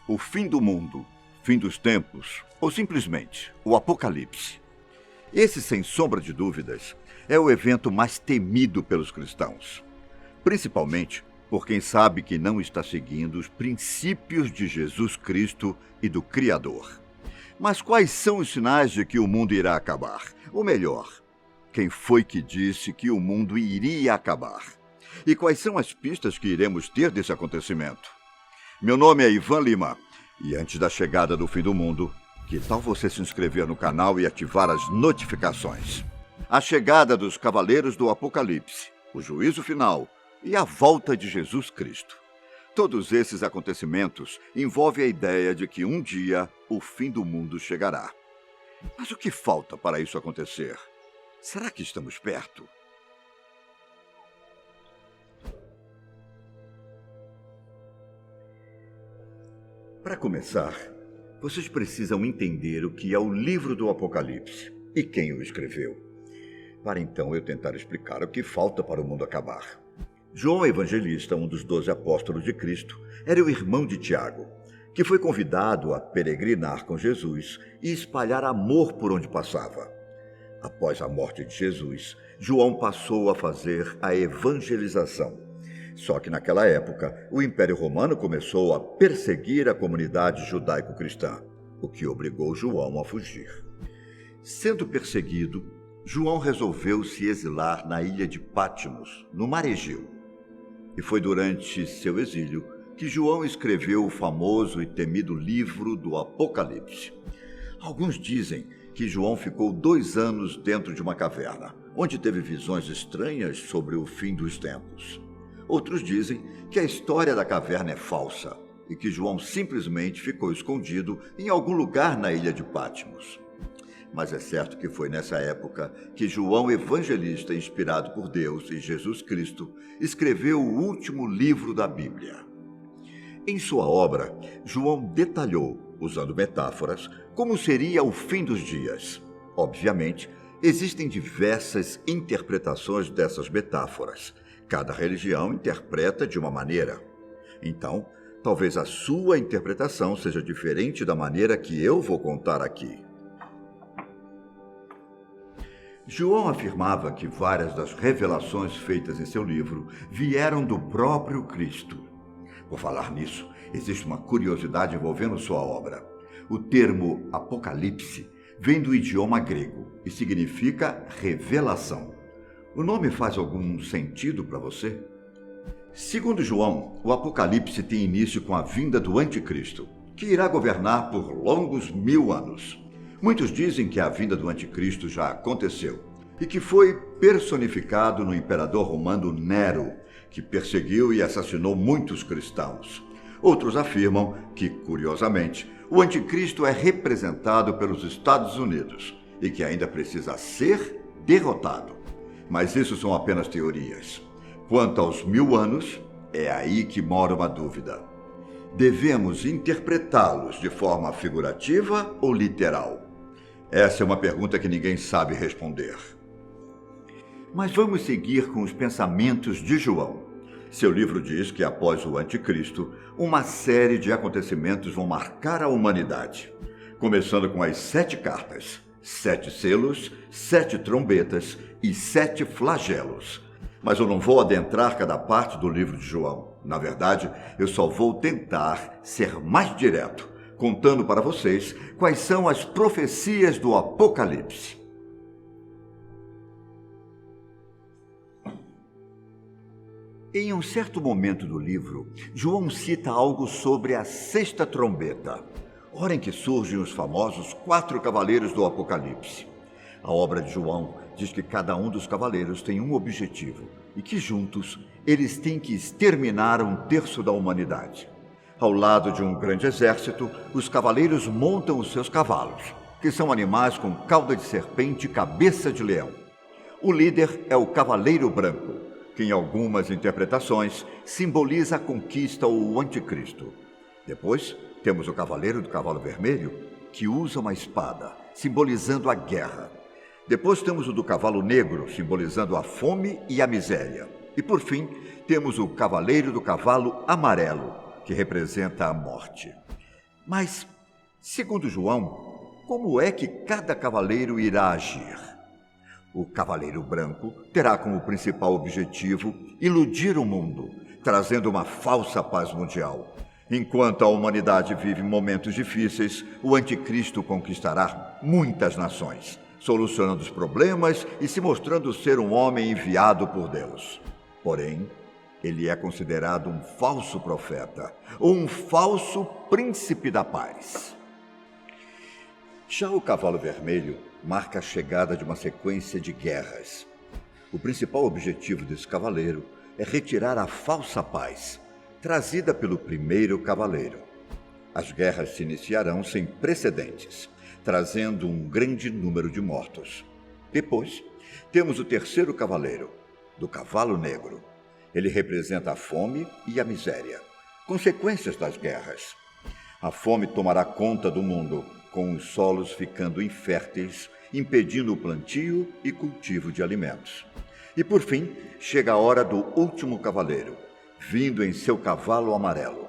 o fim do mundo, fim dos tempos, ou simplesmente o Apocalipse. Esse, sem sombra de dúvidas, é o evento mais temido pelos cristãos, principalmente por quem sabe que não está seguindo os princípios de Jesus Cristo e do Criador. Mas quais são os sinais de que o mundo irá acabar? Ou melhor, quem foi que disse que o mundo iria acabar? E quais são as pistas que iremos ter desse acontecimento? Meu nome é Ivan Lima, e antes da chegada do fim do mundo, que tal você se inscrever no canal e ativar as notificações? A chegada dos Cavaleiros do Apocalipse, o juízo final e a volta de Jesus Cristo. Todos esses acontecimentos envolvem a ideia de que um dia o fim do mundo chegará. Mas o que falta para isso acontecer? Será que estamos perto? Para começar, vocês precisam entender o que é o livro do Apocalipse e quem o escreveu, para então eu tentar explicar o que falta para o mundo acabar. João Evangelista, um dos 12 apóstolos de Cristo, era o irmão de Tiago, que foi convidado a peregrinar com Jesus e espalhar amor por onde passava. Após a morte de Jesus, João passou a fazer a evangelização. Só que naquela época, o Império Romano começou a perseguir a comunidade judaico-cristã, o que obrigou João a fugir. Sendo perseguido, João resolveu se exilar na ilha de Patmos, no Mar Egeu. E foi durante seu exílio que João escreveu o famoso e temido livro do Apocalipse. Alguns dizem que João ficou 2 anos dentro de uma caverna, onde teve visões estranhas sobre o fim dos tempos. Outros dizem que a história da caverna é falsa e que João simplesmente ficou escondido em algum lugar na ilha de Patmos. Mas é certo que foi nessa época que João Evangelista, inspirado por Deus e Jesus Cristo, escreveu o último livro da Bíblia. Em sua obra, João detalhou, usando metáforas, como seria o fim dos dias. Obviamente, existem diversas interpretações dessas metáforas. Cada religião interpreta de uma maneira. Então, talvez a sua interpretação seja diferente da maneira que eu vou contar aqui. João afirmava que várias das revelações feitas em seu livro vieram do próprio Cristo. Por falar nisso, existe uma curiosidade envolvendo sua obra. O termo Apocalipse vem do idioma grego e significa revelação. O nome faz algum sentido para você? Segundo João, o Apocalipse tem início com a vinda do Anticristo, que irá governar por longos 1000 anos. Muitos dizem que a vinda do Anticristo já aconteceu e que foi personificado no imperador romano Nero, que perseguiu e assassinou muitos cristãos. Outros afirmam que, curiosamente, o Anticristo é representado pelos Estados Unidos e que ainda precisa ser derrotado. Mas isso são apenas teorias. Quanto aos 1000 anos, é aí que mora uma dúvida. Devemos interpretá-los de forma figurativa ou literal? Essa é uma pergunta que ninguém sabe responder. Mas vamos seguir com os pensamentos de João. Seu livro diz que após o Anticristo, uma série de acontecimentos vão marcar a humanidade, começando com as 7 cartas, 7 selos, 7 trombetas e 7 flagelos. Mas eu não vou adentrar cada parte do livro de João. Na verdade, eu só vou tentar ser mais direto, contando para vocês quais são as profecias do Apocalipse. Em um certo momento do livro, João cita algo sobre a 6ª trombeta, hora em que surgem os famosos 4 cavaleiros do Apocalipse. A obra de João diz que cada um dos cavaleiros tem um objetivo e que juntos eles têm que exterminar 1/3 da humanidade. Ao lado de um grande exército, os cavaleiros montam os seus cavalos, que são animais com cauda de serpente e cabeça de leão. O líder é o Cavaleiro Branco, que em algumas interpretações simboliza a conquista ou o Anticristo. Depois, temos o Cavaleiro do Cavalo Vermelho, que usa uma espada, simbolizando a guerra. Depois temos o do Cavalo Negro, simbolizando a fome e a miséria. E por fim, temos o Cavaleiro do Cavalo Amarelo, que representa a morte. Mas, segundo João, como é que cada cavaleiro irá agir? O cavaleiro branco terá como principal objetivo iludir o mundo, trazendo uma falsa paz mundial. Enquanto a humanidade vive momentos difíceis, o anticristo conquistará muitas nações, solucionando os problemas e se mostrando ser um homem enviado por Deus. Porém, ele é considerado um falso profeta, ou um falso príncipe da paz. Já o cavalo vermelho marca a chegada de uma sequência de guerras. O principal objetivo desse cavaleiro é retirar a falsa paz, trazida pelo primeiro cavaleiro. As guerras se iniciarão sem precedentes, trazendo um grande número de mortos. Depois, temos o terceiro cavaleiro, do cavalo negro. Ele representa a fome e a miséria, consequências das guerras. A fome tomará conta do mundo, com os solos ficando inférteis, impedindo o plantio e cultivo de alimentos. E por fim, chega a hora do último cavaleiro, vindo em seu cavalo amarelo.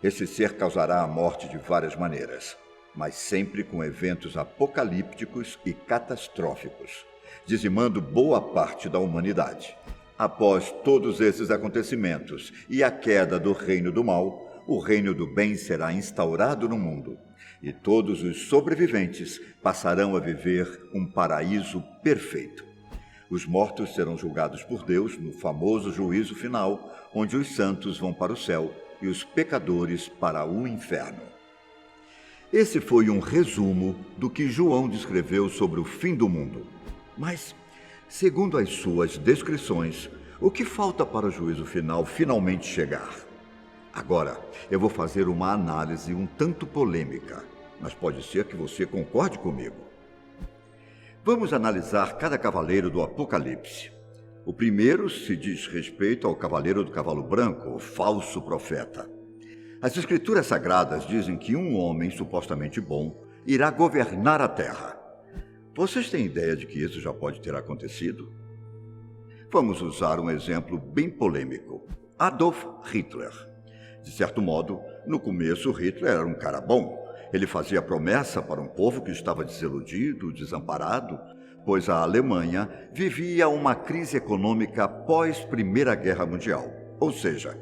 Esse ser causará a morte de várias maneiras, mas sempre com eventos apocalípticos e catastróficos, dizimando boa parte da humanidade. Após todos esses acontecimentos e a queda do reino do mal, o reino do bem será instaurado no mundo, e todos os sobreviventes passarão a viver um paraíso perfeito. Os mortos serão julgados por Deus no famoso juízo final, onde os santos vão para o céu e os pecadores para o inferno. Esse foi um resumo do que João descreveu sobre o fim do mundo. Mas, segundo as suas descrições, o que falta para o juízo final finalmente chegar? Agora, eu vou fazer uma análise um tanto polêmica, mas pode ser que você concorde comigo. Vamos analisar cada cavaleiro do Apocalipse. O primeiro se diz respeito ao cavaleiro do cavalo branco, o falso profeta. As escrituras sagradas dizem que um homem supostamente bom irá governar a terra. Vocês têm ideia de que isso já pode ter acontecido? Vamos usar um exemplo bem polêmico. Adolf Hitler. De certo modo, no começo Hitler era um cara bom. Ele fazia promessa para um povo que estava desiludido, desamparado, pois a Alemanha vivia uma crise econômica pós-Primeira Guerra Mundial. Ou seja,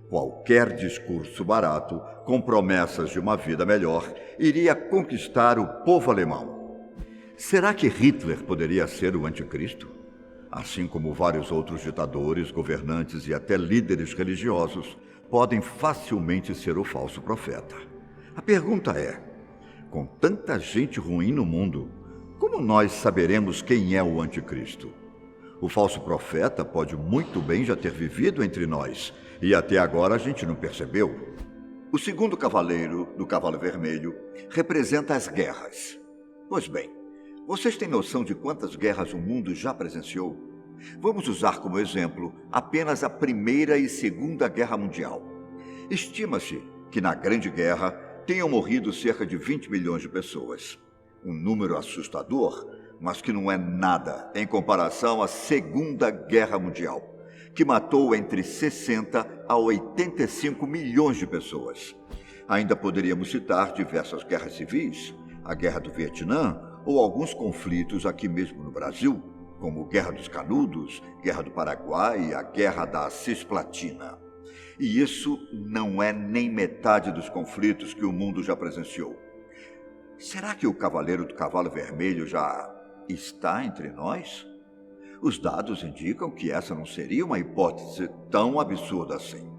qualquer discurso barato, com promessas de uma vida melhor, iria conquistar o povo alemão. Será que Hitler poderia ser o anticristo? Assim como vários outros ditadores, governantes e até líderes religiosos podem facilmente ser o falso profeta. A pergunta é, com tanta gente ruim no mundo, como nós saberemos quem é o anticristo? O falso profeta pode muito bem já ter vivido entre nós, e até agora a gente não percebeu. O segundo cavaleiro, do cavalo vermelho, representa as guerras. Pois bem, vocês têm noção de quantas guerras o mundo já presenciou? Vamos usar como exemplo apenas a Primeira e Segunda Guerra Mundial. Estima-se que na Grande Guerra tenham morrido cerca de 20 milhões de pessoas. Um número assustador, mas que não é nada em comparação à Segunda Guerra Mundial, que matou entre 60 a 85 milhões de pessoas. Ainda poderíamos citar diversas guerras civis, a Guerra do Vietnã ou alguns conflitos aqui mesmo no Brasil, como Guerra dos Canudos, Guerra do Paraguai e a Guerra da Cisplatina. E isso não é nem metade dos conflitos que o mundo já presenciou. Será que o cavaleiro do cavalo vermelho já está entre nós? Os dados indicam que essa não seria uma hipótese tão absurda assim.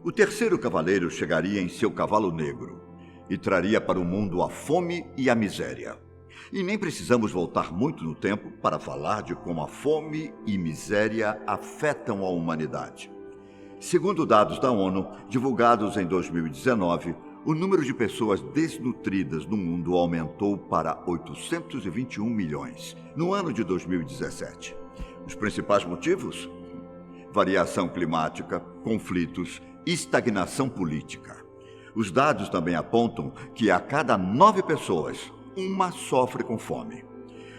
O terceiro cavaleiro chegaria em seu cavalo negro e traria para o mundo a fome e a miséria. E nem precisamos voltar muito no tempo para falar de como a fome e miséria afetam a humanidade. Segundo dados da ONU, divulgados em 2019, o número de pessoas desnutridas no mundo aumentou para 821 milhões no ano de 2017. Os principais motivos? Variação climática, conflitos, estagnação política. Os dados também apontam que a cada 9 pessoas, uma sofre com fome.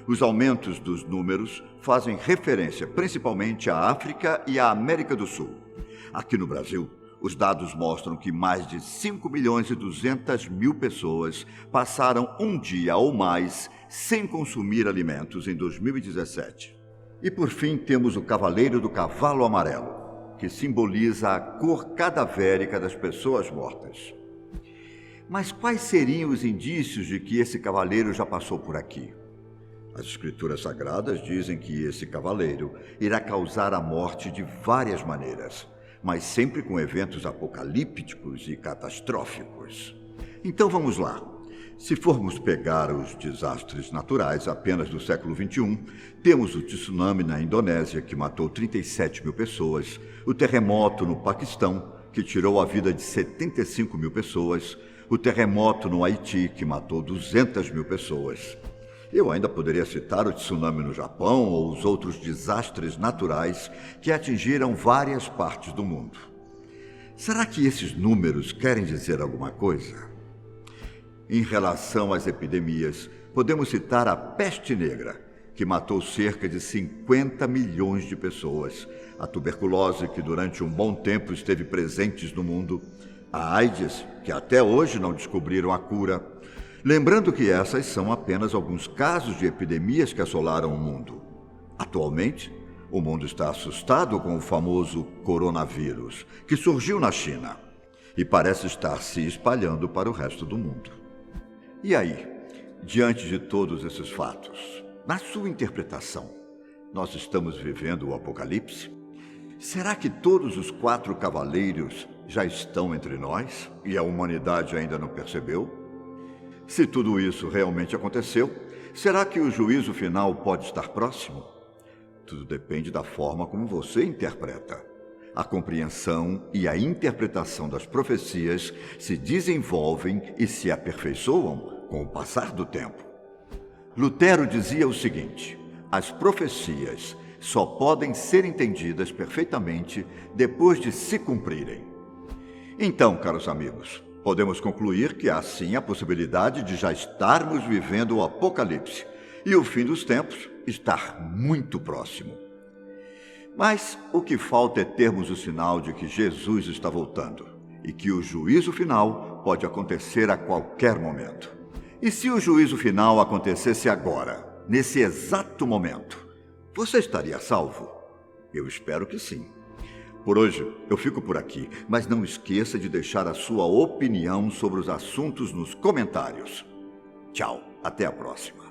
Os aumentos dos números fazem referência principalmente à África e à América do Sul. Aqui no Brasil, Os dados mostram que mais de 5.200.000 pessoas passaram um dia ou mais sem consumir alimentos em 2017. E por fim temos o Cavaleiro do Cavalo Amarelo, que simboliza a cor cadavérica das pessoas mortas. Mas quais seriam os indícios de que esse cavaleiro já passou por aqui? As Escrituras Sagradas dizem que esse cavaleiro irá causar a morte de várias maneiras, mas sempre com eventos apocalípticos e catastróficos. Então vamos lá. Se formos pegar os desastres naturais apenas do século XXI, temos o tsunami na Indonésia, que matou 37.000 pessoas, o terremoto no Paquistão, que tirou a vida de 75.000 pessoas, o terremoto no Haiti, que matou 200.000 pessoas. Eu ainda poderia citar o tsunami no Japão ou os outros desastres naturais que atingiram várias partes do mundo. Será que esses números querem dizer alguma coisa? Em relação às epidemias, podemos citar a peste negra, que matou cerca de 50 milhões de pessoas, a tuberculose, que durante um bom tempo esteve presente no mundo, a AIDS, que até hoje não descobriram a cura. Lembrando que essas são apenas alguns casos de epidemias que assolaram o mundo. Atualmente, o mundo está assustado com o famoso coronavírus, que surgiu na China e parece estar se espalhando para o resto do mundo. E aí, diante de todos esses fatos, na sua interpretação, nós estamos vivendo o Apocalipse? Será que todos os 4 cavaleiros já estão entre nós e a humanidade ainda não percebeu? Se tudo isso realmente aconteceu, será que o juízo final pode estar próximo? Tudo depende da forma como você interpreta. A compreensão e a interpretação das profecias se desenvolvem e se aperfeiçoam com o passar do tempo. Lutero dizia o seguinte: as profecias só podem ser entendidas perfeitamente depois de se cumprirem. Então, caros amigos, podemos concluir que há sim a possibilidade de já estarmos vivendo o Apocalipse e o fim dos tempos estar muito próximo. Mas o que falta é termos o sinal de que Jesus está voltando e que o juízo final pode acontecer a qualquer momento. E se o juízo final acontecesse agora, nesse exato momento, você estaria salvo? Eu espero que sim. Por hoje, eu fico por aqui, mas não esqueça de deixar a sua opinião sobre os assuntos nos comentários. Tchau, até a próxima.